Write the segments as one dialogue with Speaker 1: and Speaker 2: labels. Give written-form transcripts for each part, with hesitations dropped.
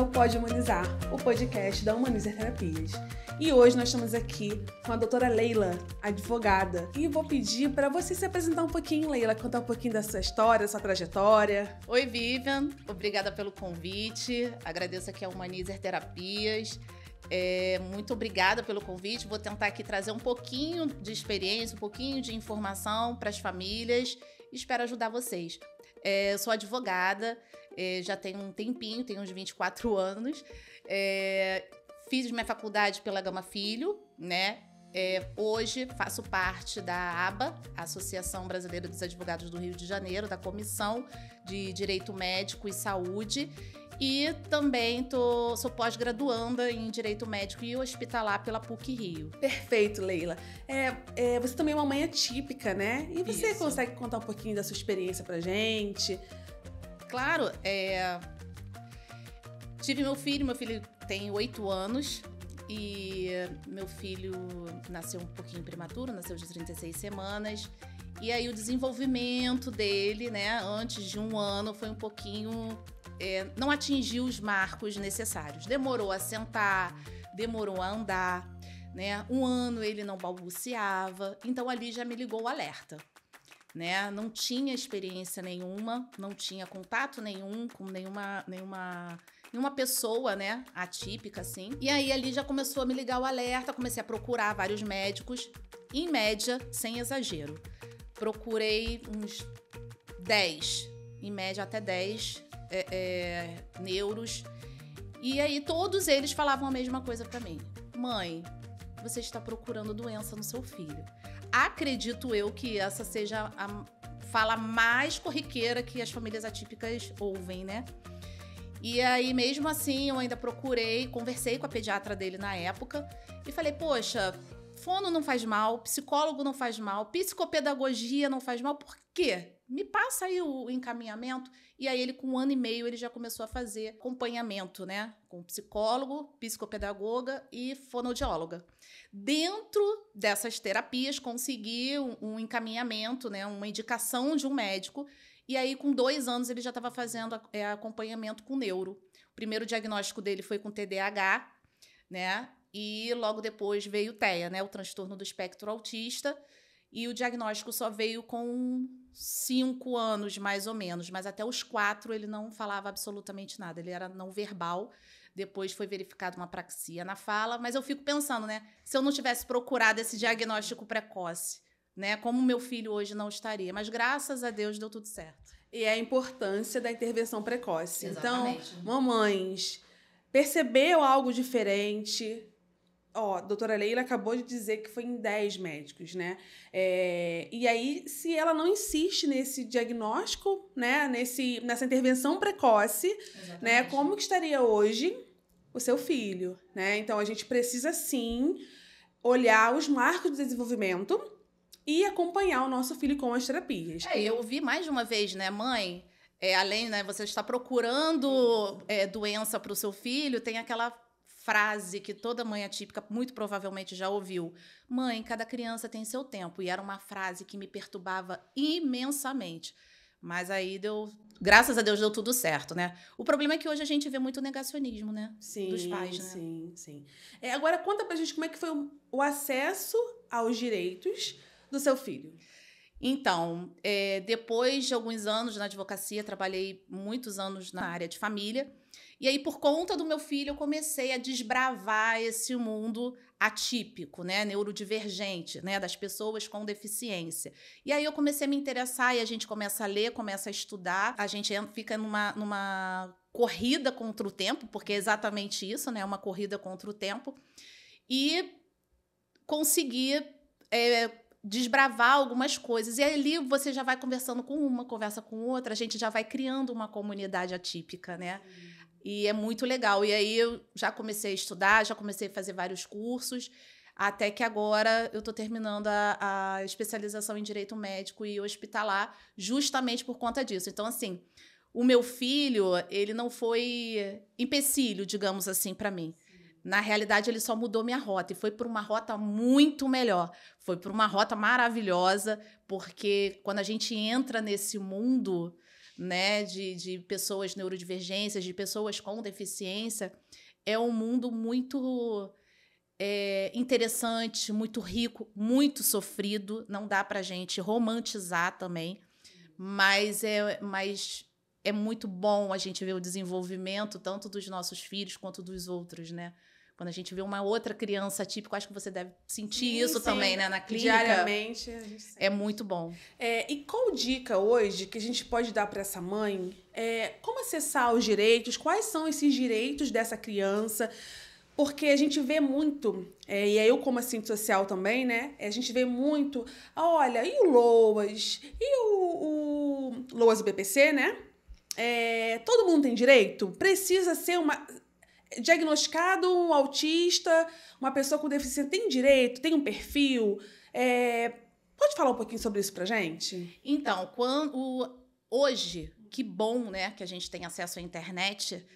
Speaker 1: ao Pode Humanizar, o podcast da Humanizer Terapias. E hoje nós estamos aqui com a doutora Leila, advogada. E vou pedir para você se apresentar um pouquinho, Leila, contar um pouquinho da sua história, da sua trajetória.
Speaker 2: Oi, Vivian. Obrigada pelo convite. Agradeço aqui a Humanizer Terapias. Muito obrigada pelo convite. Vou tentar aqui trazer um pouquinho de experiência, um pouquinho de informação para as famílias. Espero ajudar vocês. Eu sou advogada, já tenho um tempinho, tenho uns 24 anos. Fiz minha faculdade pela Gama Filho, né? Hoje faço parte da ABA, Associação Brasileira dos Advogados do Rio de Janeiro, da Comissão de Direito Médico e Saúde. E também sou pós-graduanda em Direito Médico e Hospitalar pela PUC-Rio.
Speaker 1: Perfeito, Leila. Você também é uma mãe atípica, né? E você consegue contar um pouquinho da sua experiência pra gente?
Speaker 2: Claro. Tive meu filho tem 8 anos. E meu filho nasceu um pouquinho prematuro, nasceu de 36 semanas. E aí o desenvolvimento dele, né, antes de 1 ano, foi um pouquinho... não atingiu os marcos necessários. Demorou a sentar, demorou a andar, né? 1 ano ele não balbuciava. Então ali já me ligou o alerta, né? Não tinha experiência nenhuma, não tinha contato nenhum com nenhuma pessoa, né, atípica, assim. E aí, ali já começou a me ligar o alerta, comecei a procurar vários médicos, em média, sem exagero. Procurei uns 10, em média até 10 neuros. E aí, todos eles falavam a mesma coisa pra mim. Mãe, você está procurando doença no seu filho. Acredito eu que essa seja a fala mais corriqueira que as famílias atípicas ouvem, né? E aí, mesmo assim, eu ainda procurei, conversei com a pediatra dele na época e falei, poxa, fono não faz mal, psicólogo não faz mal, psicopedagogia não faz mal, por quê? Me passa aí o encaminhamento. E aí, ele, com 1 ano e meio, ele já começou a fazer acompanhamento, né? Com psicólogo, psicopedagoga e fonoaudióloga. Dentro dessas terapias, consegui um encaminhamento, né? Uma indicação de um médico. E aí, com 2 anos, ele já estava fazendo acompanhamento com neuro. O primeiro diagnóstico dele foi com TDAH, né? E logo depois veio o TEA, né? O transtorno do espectro autista. E o diagnóstico só veio com 5 anos, mais ou menos. Mas até os 4 ele não falava absolutamente nada. Ele era não verbal. Depois foi verificada uma apraxia na fala. Mas eu fico pensando, né? Se eu não tivesse procurado esse diagnóstico precoce, né? Como meu filho hoje não estaria. Mas, graças a Deus, deu tudo certo.
Speaker 1: E a importância da intervenção precoce.
Speaker 2: Exatamente.
Speaker 1: Então, mamães, percebeu algo diferente? A doutora Leila acabou de dizer que foi em 10 médicos, né? E aí, se ela não insiste nesse diagnóstico, né? Nessa intervenção precoce,
Speaker 2: Exatamente.
Speaker 1: né? Como que estaria hoje o seu filho, né? Então, a gente precisa, sim, olhar os marcos de desenvolvimento e acompanhar o nosso filho com as terapias.
Speaker 2: Eu ouvi mais de uma vez, né, mãe? Além, né, você está procurando doença para o seu filho, tem aquela frase que toda mãe atípica muito provavelmente já ouviu. Mãe, cada criança tem seu tempo. E era uma frase que me perturbava imensamente. Mas aí graças a Deus deu tudo certo, né? O problema é que hoje a gente vê muito negacionismo, né?
Speaker 1: Sim,
Speaker 2: dos pais, né?
Speaker 1: Sim. Agora, conta pra gente como é que foi o acesso aos direitos do seu filho.
Speaker 2: Então, depois de alguns anos na advocacia, trabalhei muitos anos na área de família. E aí, por conta do meu filho, eu comecei a desbravar esse mundo atípico, né, neurodivergente, né, das pessoas com deficiência. E aí eu comecei a me interessar e a gente começa a ler, começa a estudar. A gente fica numa corrida contra o tempo, porque é exatamente isso, né, uma corrida contra o tempo. E consegui desbravar algumas coisas. E ali você já vai conversando com uma, conversa com outra, a gente já vai criando uma comunidade atípica, né? E é muito legal. E aí eu já comecei a estudar, já comecei a fazer vários cursos, até que agora eu estou terminando a especialização em Direito Médico e Hospitalar, justamente por conta disso. Então, assim, o meu filho, ele não foi empecilho, digamos assim, para mim. Na realidade, ele só mudou minha rota e foi por uma rota muito melhor. Foi por uma rota maravilhosa, porque quando a gente entra nesse mundo, né, de pessoas neurodivergências, de pessoas com deficiência, é um mundo muito interessante, muito rico, muito sofrido. Não dá pra gente romantizar também, mas é muito bom a gente ver o desenvolvimento tanto dos nossos filhos quanto dos outros, né? Quando a gente vê uma outra criança típica, acho que você deve sentir isso também, né? Na clínica.
Speaker 1: Diariamente. A gente sente.
Speaker 2: É muito bom.
Speaker 1: E qual dica hoje que a gente pode dar para essa mãe? Como acessar os direitos? Quais são esses direitos dessa criança? Porque a gente vê muito, e aí eu como assistente social também, né? A gente vê muito, olha, e o LOAS? E o LOAS e BPC, né? Todo mundo tem direito? Precisa ser diagnosticado um autista, uma pessoa com deficiência, tem direito? Tem um perfil? Pode falar um pouquinho sobre isso pra gente?
Speaker 2: Então, hoje, que bom, né, que a gente tem acesso à internet.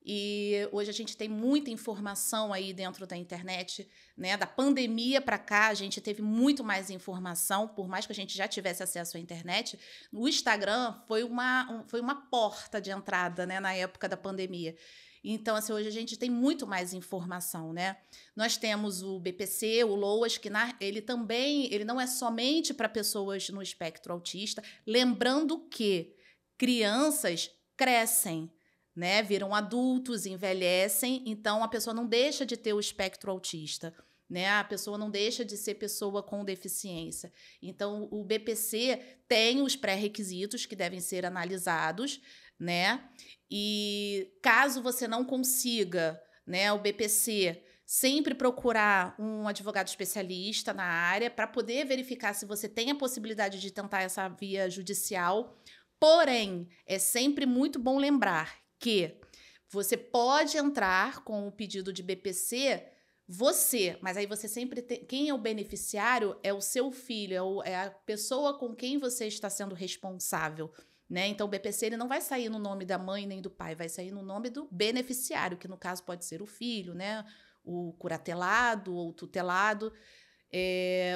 Speaker 2: E hoje a gente tem muita informação aí dentro da internet, né? Da pandemia para cá, a gente teve muito mais informação, por mais que a gente já tivesse acesso à internet. O Instagram foi uma porta de entrada, né? Na época da pandemia. Então, assim, hoje a gente tem muito mais informação, né? Nós temos o BPC, o LOAS, que ele não é somente para pessoas no espectro autista. Lembrando que crianças crescem, né? Viram adultos, envelhecem, então a pessoa não deixa de ter o espectro autista, né? A pessoa não deixa de ser pessoa com deficiência. Então, o BPC tem os pré-requisitos que devem ser analisados, né? E caso você não consiga, né, o BPC, sempre procurar um advogado especialista na área para poder verificar se você tem a possibilidade de tentar essa via judicial. Porém, é sempre muito bom lembrar que você pode entrar com o pedido de BPC, mas aí você sempre tem, quem é o beneficiário é o seu filho, é a pessoa com quem você está sendo responsável, né? Então o BPC ele não vai sair no nome da mãe nem do pai, vai sair no nome do beneficiário, que no caso pode ser o filho, né? O curatelado ou tutelado,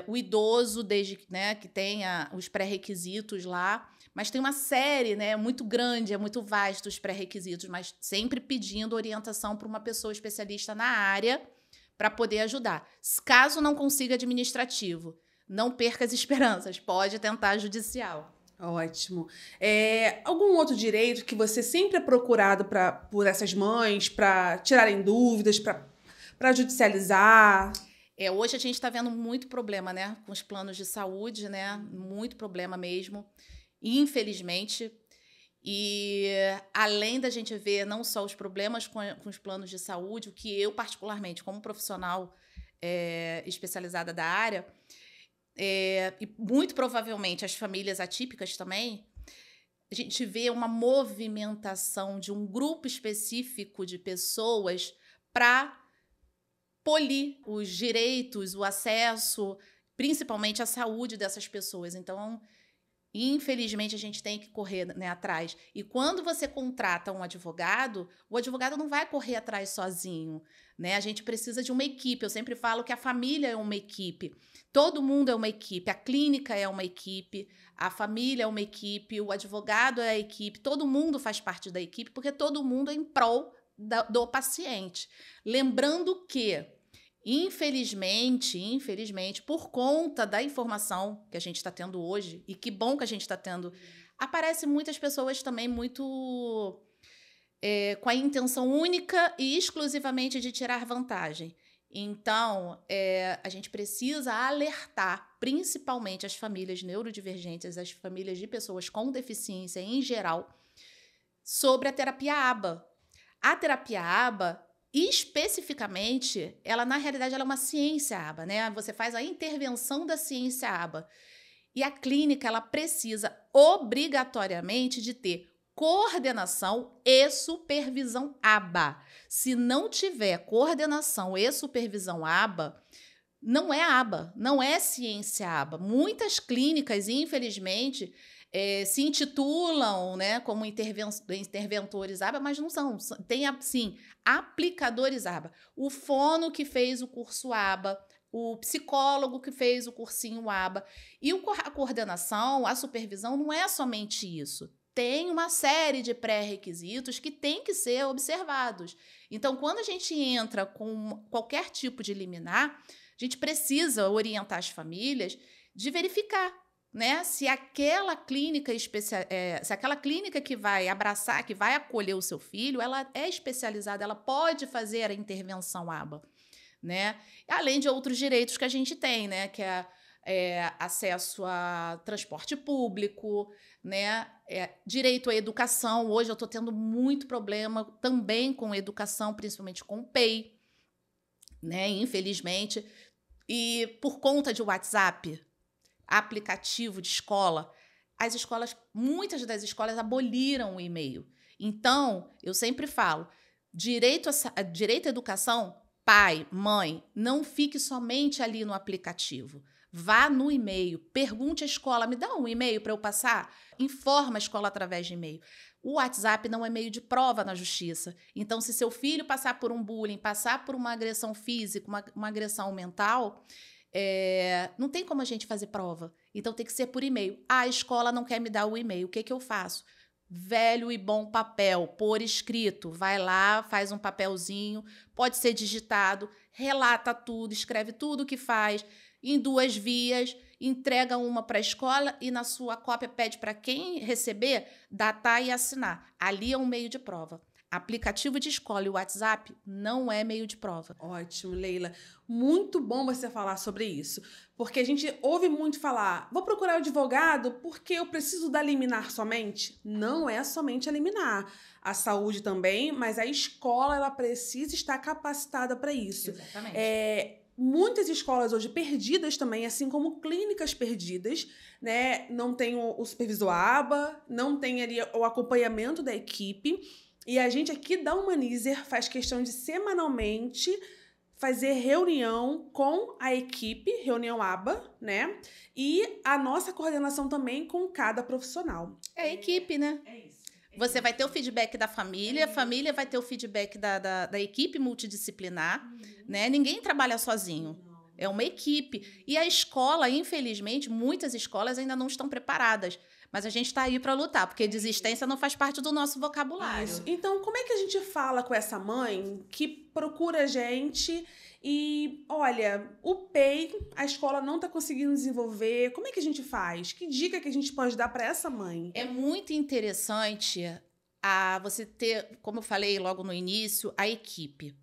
Speaker 2: o idoso, desde, né, que tenha os pré-requisitos lá. Mas tem uma série, né, muito grande, é muito vasto os pré-requisitos, mas sempre pedindo orientação para uma pessoa especialista na área para poder ajudar. Caso não consiga administrativo, não perca as esperanças, pode tentar judicial.
Speaker 1: Ótimo. Algum outro direito que você sempre é procurado por essas mães para tirarem dúvidas, para judicializar?
Speaker 2: Hoje a gente está vendo muito problema, né, com os planos de saúde, né, muito problema mesmo. Infelizmente, e além da gente ver não só os problemas com os planos de saúde, o que eu particularmente, como profissional especializada da área, e muito provavelmente as famílias atípicas também, a gente vê uma movimentação de um grupo específico de pessoas para polir os direitos, o acesso, principalmente à saúde dessas pessoas. Então, infelizmente, a gente tem que correr, né, atrás. E quando você contrata um advogado, o advogado não vai correr atrás sozinho, né? A gente precisa de uma equipe. Eu sempre falo que a família é uma equipe. Todo mundo é uma equipe. A clínica é uma equipe, a família é uma equipe, o advogado é a equipe. Todo mundo faz parte da equipe, porque todo mundo é em prol do paciente. Lembrando que Infelizmente, por conta da informação que a gente está tendo hoje, e que bom que a gente está tendo, aparecem muitas pessoas também muito com a intenção única e exclusivamente de tirar vantagem. Então, a gente precisa alertar, principalmente as famílias neurodivergentes, as famílias de pessoas com deficiência em geral, sobre a terapia ABA. A terapia ABA, especificamente, na realidade, ela é uma ciência ABA, né? Você faz a intervenção da ciência ABA. E a clínica, ela precisa obrigatoriamente de ter coordenação e supervisão ABA. Se não tiver coordenação e supervisão ABA, não é ABA, não é ciência ABA. Muitas clínicas, infelizmente, se intitulam, né, como interventores ABA, mas não são. Tem, sim, aplicadores ABA. O fono que fez o curso ABA, o psicólogo que fez o cursinho ABA. E a coordenação, a supervisão, não é somente isso. tem uma série de pré-requisitos que têm que ser observados. Então, quando a gente entra com qualquer tipo de liminar, a gente precisa orientar as famílias de verificar, né, se aquela clínica se aquela clínica que vai abraçar, que vai acolher o seu filho, ela é especializada, ela pode fazer a intervenção ABA, né? Além de outros direitos que a gente tem, né, que é acesso a transporte público, né, direito à educação. Hoje eu estou tendo muito problema também com educação, principalmente com o PEI, né, infelizmente, e por conta de WhatsApp, aplicativo de escola, muitas das escolas aboliram o e-mail. Então, eu sempre falo, direito à educação, pai, mãe, não fique somente ali no aplicativo. Vá no e-mail, pergunte à escola, me dá um e-mail para eu passar? Informa a escola através de e-mail. O WhatsApp não é meio de prova na justiça. Então, se seu filho passar por um bullying, passar por uma agressão física, uma agressão mental, não tem como a gente fazer prova. Então, tem que ser por e-mail. A escola não quer me dar o e-mail. O que eu faço? Velho e bom papel, por escrito. Vai lá, faz um papelzinho, pode ser digitado, relata tudo, escreve tudo o que faz, em 2 vias, entrega uma para a escola e na sua cópia pede para quem receber datar e assinar. Ali é um meio de prova. Aplicativo de escola e WhatsApp não é meio de prova.
Speaker 1: Ótimo, Leila. Muito bom você falar sobre isso. Porque a gente ouve muito falar, vou procurar o advogado porque eu preciso da liminar somente. Não é somente a liminar. A saúde também, mas a escola ela precisa estar capacitada para isso.
Speaker 2: Exatamente.
Speaker 1: Muitas escolas hoje perdidas também, assim como clínicas perdidas, né? Não tem o supervisor ABA, não tem ali o acompanhamento da equipe. E a gente aqui da Humanizer faz questão de semanalmente fazer reunião com a equipe, reunião ABA, né? E a nossa coordenação também com cada profissional.
Speaker 2: É a equipe, né?
Speaker 1: É isso.
Speaker 2: Você vai ter o feedback da família, a família vai ter o feedback da equipe multidisciplinar, né? Ninguém trabalha sozinho. É uma equipe. E a escola, infelizmente, muitas escolas ainda não estão preparadas. Mas a gente está aí para lutar, porque desistência não faz parte do nosso vocabulário.
Speaker 1: Isso. Então, como é que a gente fala com essa mãe que procura a gente e, olha, o PEI, a escola não está conseguindo desenvolver, como é que a gente faz? Que dica que a gente pode dar para essa mãe?
Speaker 2: É muito interessante você ter, como eu falei logo no início, a equipe.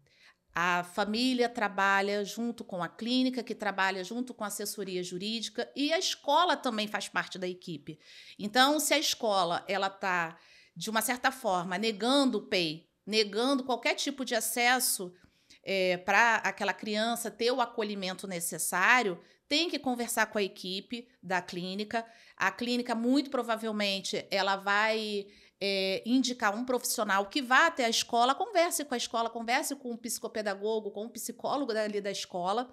Speaker 2: A família trabalha junto com a clínica, que trabalha junto com a assessoria jurídica, e a escola também faz parte da equipe. Então, se a escola ela está, de uma certa forma, negando o PEI, negando qualquer tipo de acesso para aquela criança ter o acolhimento necessário, tem que conversar com a equipe da clínica. A clínica, muito provavelmente, ela vai indicar um profissional que vá até a escola, converse com a escola, converse com o psicopedagogo, com o psicólogo dali da escola,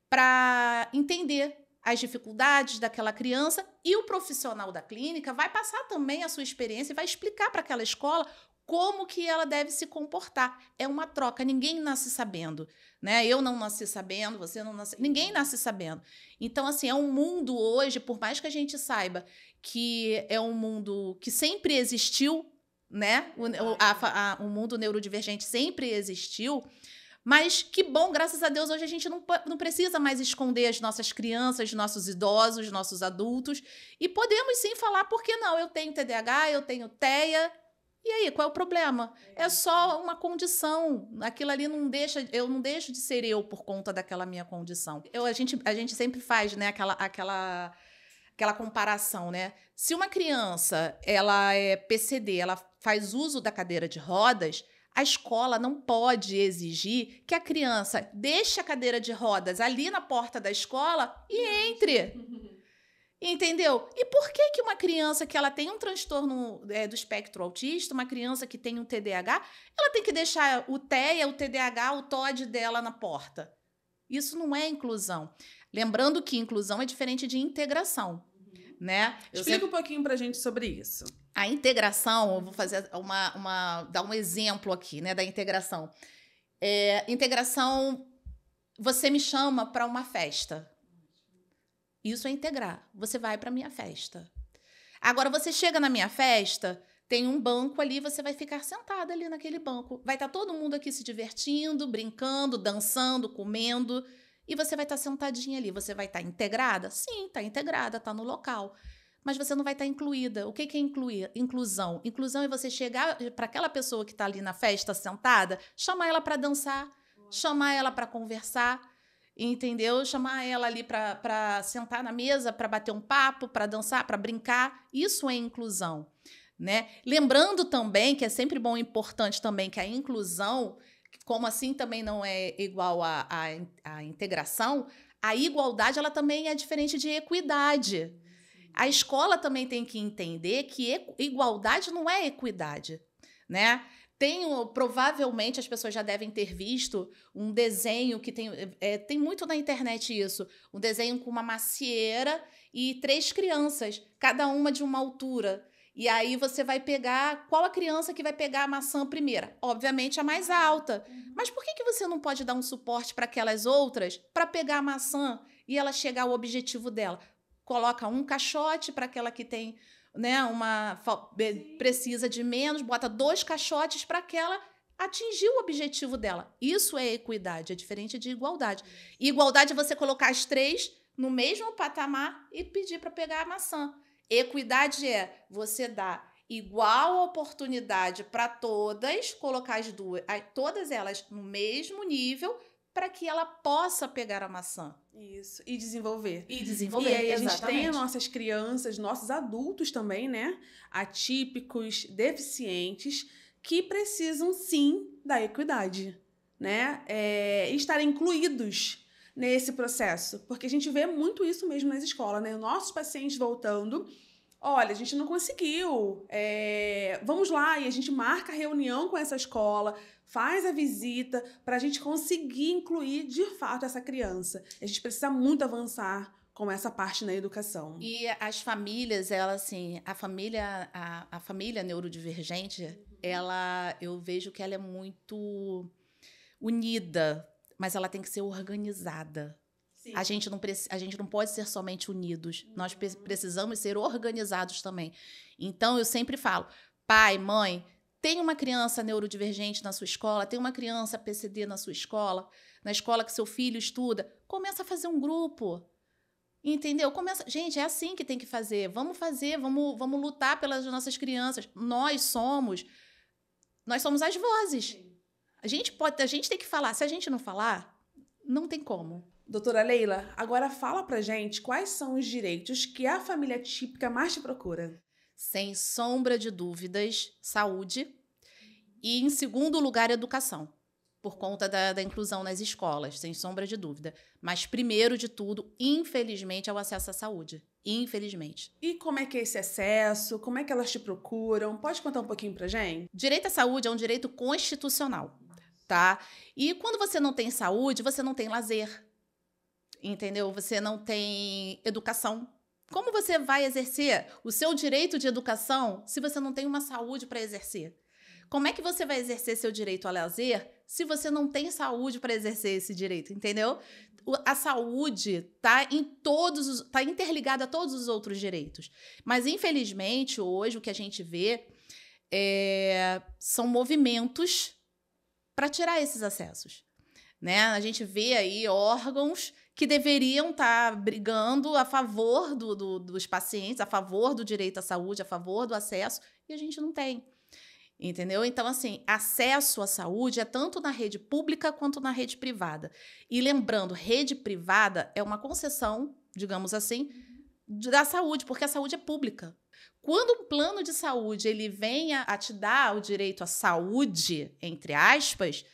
Speaker 2: para entender as dificuldades daquela criança, e o profissional da clínica vai passar também a sua experiência e vai explicar para aquela escola como que ela deve se comportar. É uma troca, ninguém nasce sabendo, né? Eu não nasci sabendo, você não nasce, ninguém nasce sabendo. Então, assim, é um mundo hoje, por mais que a gente saiba que é um mundo que sempre existiu, né? O mundo neurodivergente sempre existiu, mas que bom, graças a Deus, hoje a gente não precisa mais esconder as nossas crianças, nossos idosos, nossos adultos, e podemos sim falar, por que não? Eu tenho TDAH, eu tenho TEA, e aí, qual é o problema? É só uma condição. Aquilo ali eu não deixo de ser eu por conta daquela minha condição. A gente sempre faz, né, aquela comparação, né? Se uma criança ela é PCD, ela faz uso da cadeira de rodas, a escola não pode exigir que a criança deixe a cadeira de rodas ali na porta da escola e entre. Entendeu? E por que uma criança que ela tem um transtorno do espectro autista, uma criança que tem um TDAH, ela tem que deixar o TEA, o TDAH, o TOD dela na porta? Isso não é inclusão. Lembrando que inclusão é diferente de integração, né?
Speaker 1: Explica um pouquinho pra gente sobre isso.
Speaker 2: A integração, eu vou fazer dar um exemplo aqui, né, da integração. Integração, você me chama para uma festa. Isso é integrar. Você vai para minha festa. Agora, você chega na minha festa, tem um banco ali, você vai ficar sentada ali naquele banco. Vai estar todo mundo aqui se divertindo, brincando, dançando, comendo, e você vai estar sentadinha ali. Você vai estar integrada? Sim, está integrada, está no local. Mas você não vai estar incluída. O que é incluir? Inclusão. Inclusão é você chegar para aquela pessoa que está ali na festa sentada, chamar ela para dançar, chamar ela para conversar, entendeu? Chamar ela ali para sentar na mesa, para bater um papo, para dançar, para brincar. Isso é inclusão, né? Lembrando também que é sempre bom e importante também que a inclusão, como assim também não é igual à integração, a igualdade ela também é diferente de equidade. A escola também tem que entender que igualdade não é equidade, né? Provavelmente as pessoas já devem ter visto um desenho que tem muito na internet isso, um desenho com uma macieira e 3 crianças, cada uma de uma altura. E aí você vai pegar qual a criança que vai pegar a maçã primeira? Obviamente a mais alta. Mas por que você não pode dar um suporte para aquelas outras para pegar a maçã e ela chegar ao objetivo dela? Coloca um caixote para aquela que tem, né, precisa de menos, bota 2 caixotes para aquela atingir o objetivo dela. Isso é equidade, é diferente de igualdade. Igualdade é você colocar as 3 no mesmo patamar e pedir para pegar a maçã. Equidade é você dar igual oportunidade para todas, colocar todas elas no mesmo nível para que ela possa pegar a maçã.
Speaker 1: Isso, e desenvolver.
Speaker 2: E desenvolver,
Speaker 1: E aí
Speaker 2: exatamente.
Speaker 1: A gente tem as nossas crianças, nossos adultos também, né? Atípicos, deficientes, que precisam, sim, da equidade, né? Estar incluídos nesse processo. Porque a gente vê muito isso mesmo nas escolas, né? Nossos pacientes voltando... Olha, a gente não conseguiu, vamos lá, e a gente marca a reunião com essa escola, faz a visita para a gente conseguir incluir de fato essa criança. A gente precisa muito avançar com essa parte na educação.
Speaker 2: E as famílias, a família neurodivergente, eu vejo que ela é muito unida, mas ela tem que ser organizada. A gente não pode ser somente unidos. Nós precisamos ser organizados também. Então, eu sempre falo, pai, mãe, tem uma criança neurodivergente na sua escola, tem uma criança PCD na sua escola, na escola que seu filho estuda, começa a fazer um grupo. Entendeu? Gente, é assim que tem que fazer. Vamos lutar pelas nossas crianças. Nós somos as vozes. A gente tem que falar. Se a gente não falar, não tem como.
Speaker 1: Doutora Leila, agora fala pra gente quais são os direitos que a família típica mais te procura.
Speaker 2: Sem sombra de dúvidas, saúde e, em segundo lugar, educação, por conta da inclusão nas escolas, sem sombra de dúvida. Mas, primeiro de tudo, infelizmente, é o acesso à saúde. Infelizmente.
Speaker 1: E como é que é esse acesso? Como é que elas te procuram? Pode contar um pouquinho pra gente?
Speaker 2: Direito à saúde é um direito constitucional, tá? E quando você não tem saúde, você não tem lazer. Entendeu? Você não tem educação. Como você vai exercer o seu direito de educação se você não tem uma saúde para exercer? Como é que você vai exercer seu direito ao lazer se você não tem saúde para exercer esse direito? Entendeu? A saúde está interligada a todos os outros direitos. Mas, infelizmente, hoje o que a gente vê são movimentos para tirar esses acessos. Né? A gente vê aí órgãos que deveriam estar brigando a favor dos pacientes, a favor do direito à saúde, a favor do acesso, e a gente não tem. Entendeu? Então, assim, acesso à saúde é tanto na rede pública quanto na rede privada. E lembrando, rede privada é uma concessão, digamos assim, da saúde, porque a saúde é pública. Quando um plano de saúde ele vem a te dar o direito à saúde, entre aspas,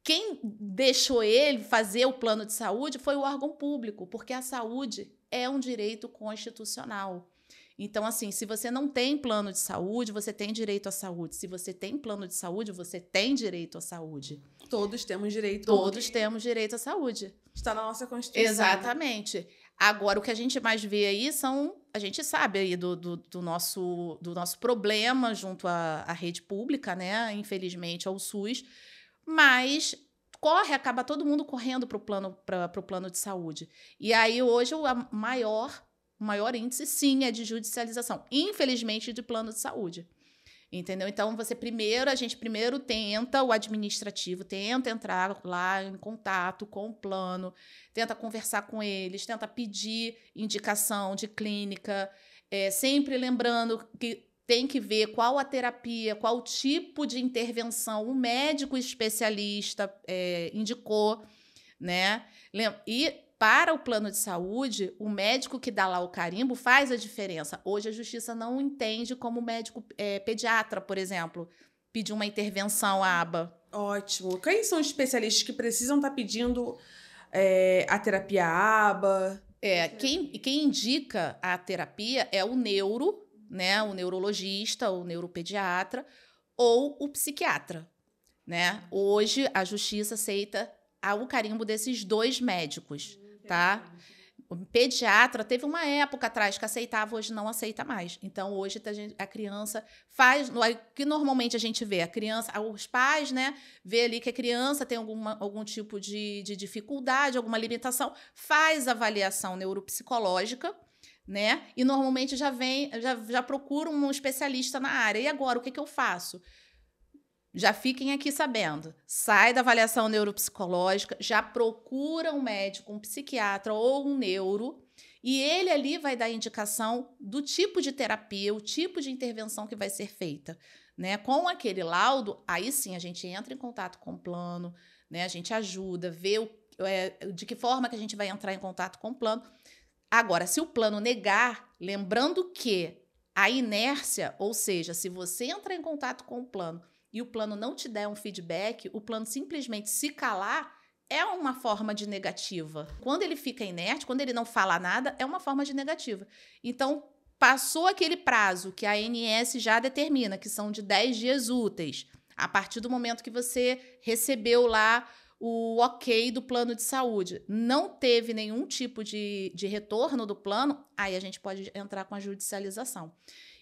Speaker 2: quem deixou ele fazer o plano de saúde foi o órgão público, porque a saúde é um direito constitucional. Então, assim, se você não tem plano de saúde, você tem direito à saúde. Se você tem plano de saúde, você tem direito à saúde.
Speaker 1: Todos temos direito.
Speaker 2: Todos temos direito à saúde.
Speaker 1: Está na nossa Constituição.
Speaker 2: Exatamente. Agora, o que a gente mais vê aí a gente sabe aí do nosso problema junto à rede pública, né? Infelizmente, ao SUS. Mas acaba todo mundo correndo para o plano de saúde. E aí, hoje, a maior o maior índice, sim, é de judicialização. Infelizmente, de plano de saúde. Entendeu? Então, a gente primeiro tenta, o administrativo tenta entrar lá em contato com o plano, tenta conversar com eles, tenta pedir indicação de clínica, sempre lembrando que tem que ver qual a terapia, qual o tipo de intervenção o médico especialista indicou, né? E para o plano de saúde, o médico que dá lá o carimbo faz a diferença. Hoje a justiça não entende como o médico pediatra, por exemplo, pedir uma intervenção à aba.
Speaker 1: Ótimo. Quem são os especialistas que precisam estar pedindo a terapia aba?
Speaker 2: Quem indica a terapia é o neuro, né? O neurologista, o neuropediatra ou o psiquiatra, né? Hoje a justiça aceita o carimbo desses 2 médicos. Tá? O pediatra teve uma época atrás que aceitava, hoje não aceita mais. Então, hoje a criança faz... que normalmente a gente vê, a criança, os pais, né, vê ali que a criança tem algum tipo de dificuldade, alguma limitação, faz avaliação neuropsicológica, né? E normalmente já procura um especialista na área. E agora, o que eu faço? Já fiquem aqui sabendo, sai da avaliação neuropsicológica, já procura um médico, um psiquiatra ou um neuro, e ele ali vai dar indicação do tipo de terapia, o tipo de intervenção que vai ser feita, né? Com aquele laudo, aí sim a gente entra em contato com o plano, né? A gente ajuda, vê de que forma que a gente vai entrar em contato com o plano. Agora, se o plano negar, lembrando que a inércia, ou seja, se você entrar em contato com o plano e o plano não te der um feedback, o plano simplesmente se calar, é uma forma de negativa. Quando ele fica inerte, quando ele não fala nada, é uma forma de negativa. Então, passou aquele prazo que a ANS já determina, que são de 10 dias úteis, a partir do momento que você recebeu lá o ok do plano de saúde, não teve nenhum tipo de retorno do plano, aí a gente pode entrar com a judicialização.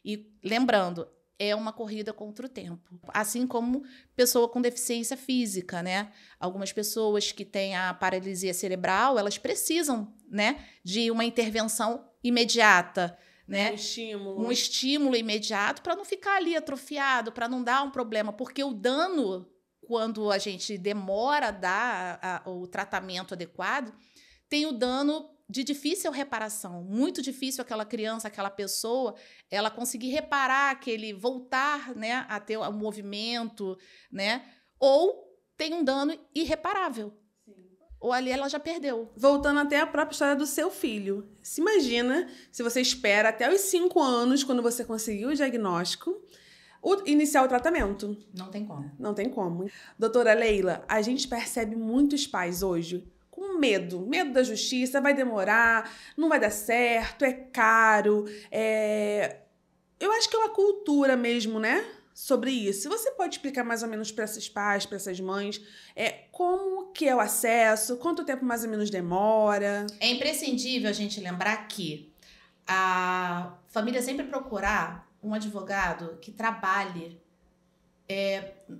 Speaker 2: E lembrando, é uma corrida contra o tempo. Assim como pessoa com deficiência física, né? Algumas pessoas que têm a paralisia cerebral, elas precisam, né, de uma intervenção imediata, né? Um estímulo imediato para não ficar ali atrofiado, para não dar um problema, porque o dano, quando a gente demora a dar o tratamento adequado, tem o dano de difícil reparação, muito difícil aquela criança, aquela pessoa, ela conseguir reparar voltar, né, a ter um movimento, né, ou tem um dano irreparável. Sim. Ou ali ela já perdeu.
Speaker 1: Voltando até a própria história do seu filho. Se imagina se você espera até os 5 anos, quando você conseguir o diagnóstico, iniciar o tratamento.
Speaker 2: Não tem como.
Speaker 1: Não tem como. Doutora Leila, a gente percebe muitos pais hoje com medo da justiça, vai demorar, não vai dar certo, é caro. Eu acho que é uma cultura mesmo, né? Sobre isso. Você pode explicar mais ou menos para esses pais, para essas mães, como que é o acesso, quanto tempo mais ou menos demora?
Speaker 2: É imprescindível a gente lembrar que a família sempre procurar um advogado que trabalhe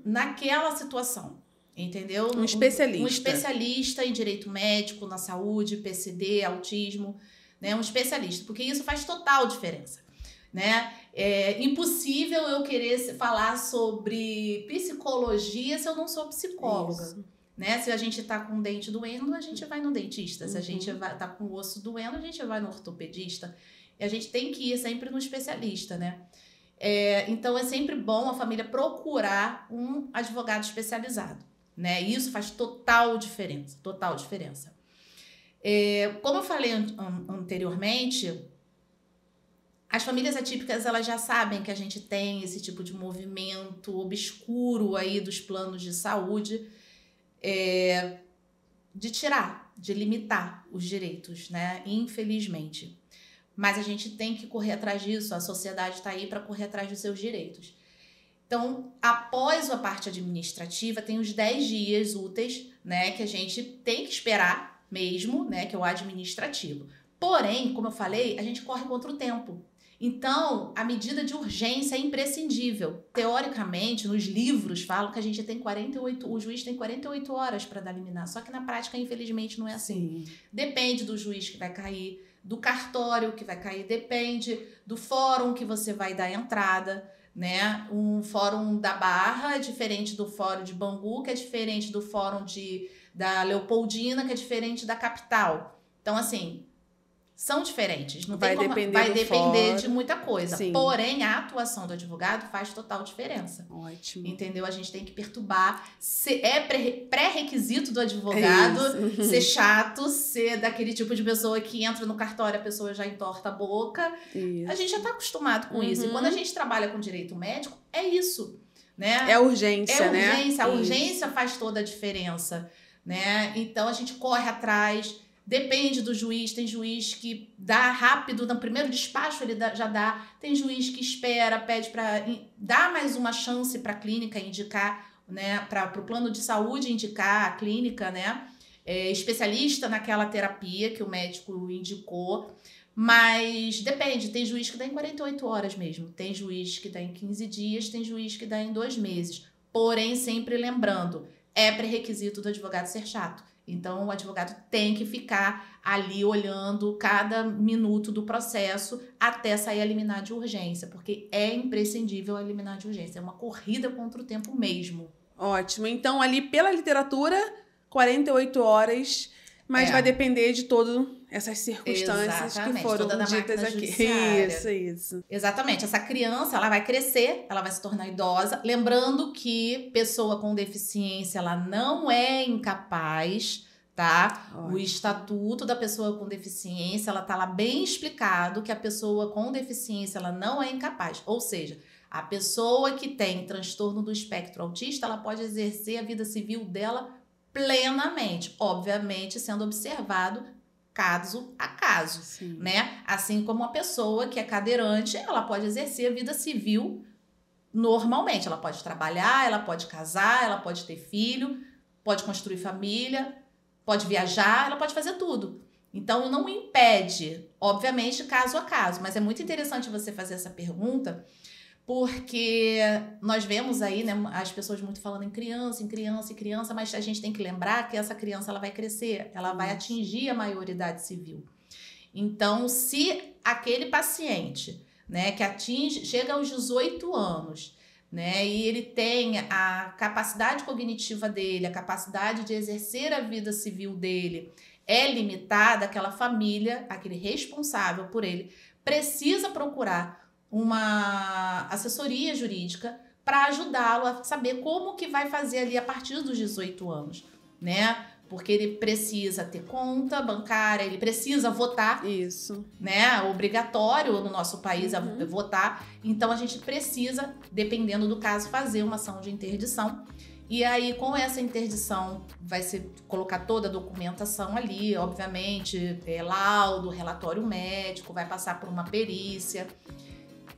Speaker 2: naquela situação. Entendeu?
Speaker 1: Um especialista.
Speaker 2: Um especialista em direito médico, na saúde, PCD, autismo, né? Um especialista, porque isso faz total diferença, né? É impossível eu querer falar sobre psicologia se eu não sou psicóloga. Isso. Né? Se a gente tá com o dente doendo, a gente vai no dentista. Se a gente tá com o osso doendo, a gente vai no ortopedista. E a gente tem que ir sempre no especialista, né? Então, é sempre bom a família procurar um advogado especializado. Né? Isso faz total diferença, total diferença. Como eu falei anteriormente, as famílias atípicas, elas já sabem que a gente tem esse tipo de movimento obscuro aí dos planos de saúde, de tirar, de limitar os direitos, né? Infelizmente. Mas a gente tem que correr atrás disso, a sociedade está aí para correr atrás dos seus direitos. Então, após a parte administrativa, tem os 10 dias úteis, né, que a gente tem que esperar mesmo, né, que é o administrativo. Porém, como eu falei, a gente corre contra o tempo. Então, a medida de urgência é imprescindível. Teoricamente, nos livros falam que a gente tem o juiz tem 48 horas para dar liminar, só que na prática, infelizmente, não é assim. Sim. Depende do juiz que vai cair, do cartório que vai cair, depende do fórum que você vai dar entrada, né? Um fórum da Barra é diferente do fórum de Bangu, que é diferente do fórum da Leopoldina, que é diferente da capital. Então, assim, são diferentes. Não
Speaker 1: vai
Speaker 2: tem como,
Speaker 1: depender
Speaker 2: vai depender
Speaker 1: fórum.
Speaker 2: de muita coisa.
Speaker 1: Sim.
Speaker 2: Porém, a atuação do advogado faz total diferença.
Speaker 1: Ótimo.
Speaker 2: Entendeu? A gente tem que perturbar. É pré-requisito do advogado ser chato, ser daquele tipo de pessoa que entra no cartório, a pessoa já entorta a boca.
Speaker 1: Isso.
Speaker 2: A gente já está acostumado com isso. E quando a gente trabalha com direito médico, é isso. Né?
Speaker 1: É urgência, né?
Speaker 2: É urgência. A urgência faz toda a diferença. Né? Então, a gente corre atrás. Depende do juiz, tem juiz que dá rápido, no primeiro despacho ele já dá, tem juiz que espera, pede para dar mais uma chance para a clínica indicar, né, para o plano de saúde indicar a clínica, né, especialista naquela terapia que o médico indicou, mas depende, tem juiz que dá em 48 horas mesmo, tem juiz que dá em 15 dias, tem juiz que dá em 2 meses, porém sempre lembrando, é pré-requisito do advogado ser chato. Então, o advogado tem que ficar ali olhando cada minuto do processo até sair a liminar de urgência, porque é imprescindível a liminar de urgência. É uma corrida contra o tempo mesmo.
Speaker 1: Ótimo. Então, ali pela literatura, 48 horas, mas vai depender de todas essas circunstâncias que foram ditas aqui. Isso.
Speaker 2: Exatamente. Essa criança, ela vai crescer, ela vai se tornar idosa. Lembrando que pessoa com deficiência, ela não é incapaz, tá? Ótimo. O estatuto da pessoa com deficiência, ela tá lá bem explicado que a pessoa com deficiência, ela não é incapaz. Ou seja, a pessoa que tem transtorno do espectro autista, ela pode exercer a vida civil dela plenamente, obviamente sendo observado caso a caso, sim, né? Assim como uma pessoa que é cadeirante, ela pode exercer a vida civil normalmente, ela pode trabalhar, ela pode casar, ela pode ter filho, pode construir família, pode viajar, ela pode fazer tudo. Então, não impede, obviamente, caso a caso, mas é muito interessante você fazer essa pergunta, porque nós vemos aí, né, as pessoas muito falando em criança, mas a gente tem que lembrar que essa criança ela vai crescer, ela vai atingir a maioridade civil. Então, se aquele paciente, né, que chega aos 18 anos, né, e ele tem a capacidade cognitiva dele, a capacidade de exercer a vida civil dele é limitada, aquela família, aquele responsável por ele, precisa procurar uma assessoria jurídica para ajudá-lo a saber como que vai fazer ali a partir dos 18 anos, né? Porque ele precisa ter conta bancária, ele precisa votar.
Speaker 1: Isso.
Speaker 2: Né? Obrigatório no nosso país votar. Então, a gente precisa, dependendo do caso, fazer uma ação de interdição. E aí, com essa interdição, vai ser colocar toda a documentação ali, obviamente, laudo, relatório médico, vai passar por uma perícia.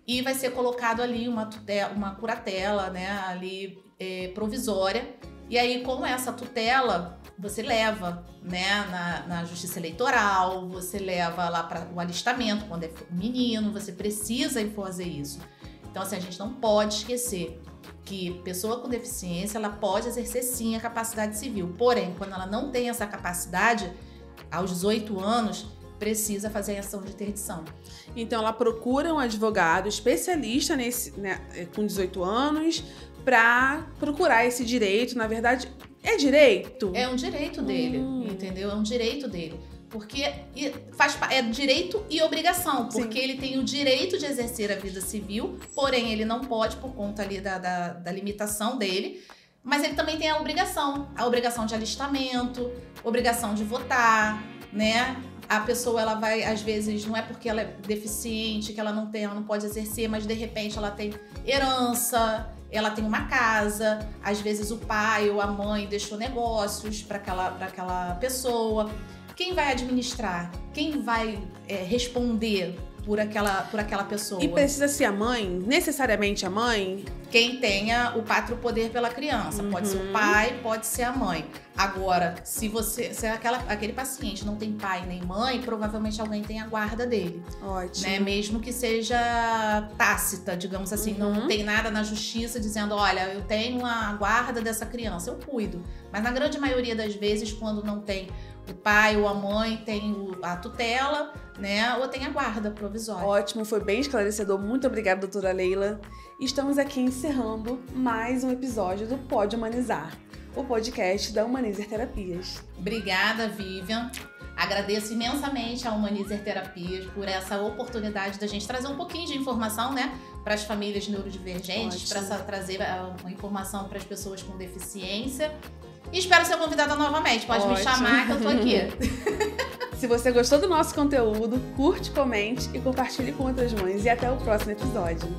Speaker 2: E vai ser colocado ali uma curatela, né, ali provisória. E aí, com essa tutela, você leva, né, na justiça eleitoral, você leva lá para o alistamento, quando é menino, você precisa fazer isso. Então, assim, a gente não pode esquecer que pessoa com deficiência, ela pode exercer sim a capacidade civil. Porém, quando ela não tem essa capacidade, aos 18 anos, precisa fazer a ação de interdição.
Speaker 1: Então, ela procura um advogado especialista com 18 anos para procurar esse direito. Na verdade, é direito?
Speaker 2: É um direito dele, entendeu? É um direito dele. Porque é direito e obrigação, porque ele tem o direito de exercer a vida civil, porém ele não pode por conta ali da limitação dele, mas ele também tem a obrigação de alistamento, obrigação de votar, né? A pessoa, ela vai, às vezes, não é porque ela é deficiente, que ela não pode exercer, mas de repente ela tem herança, ela tem uma casa, às vezes o pai ou a mãe deixou negócios para aquela pessoa. Quem vai administrar? Quem vai responder por aquela pessoa?
Speaker 1: E precisa ser a mãe? Necessariamente a mãe?
Speaker 2: Quem tenha o pátrio poder pela criança. Pode ser o pai, pode ser a mãe. Agora, se aquele paciente não tem pai nem mãe, provavelmente alguém tem a guarda dele.
Speaker 1: Ótimo.
Speaker 2: Né? Mesmo que seja tácita, digamos assim. Não tem nada na justiça dizendo, olha, eu tenho a guarda dessa criança, eu cuido. Mas na grande maioria das vezes, quando não tem o pai ou a mãe, tem a tutela, né? Ou tem a guarda provisória.
Speaker 1: Ótimo, foi bem esclarecedor. Muito obrigada, doutora Leila. Estamos aqui encerrando mais um episódio do Pode Humanizar, o podcast da Humanizer Terapias.
Speaker 2: Obrigada, Vivian. Agradeço imensamente a Humanizer Terapias por essa oportunidade da gente trazer um pouquinho de informação, né, para as famílias neurodivergentes, para trazer uma informação para as pessoas com deficiência. E espero ser convidada novamente. Pode me chamar que eu tô aqui.
Speaker 1: Se você gostou do nosso conteúdo, curte, comente e compartilhe com outras mães. E até o próximo episódio.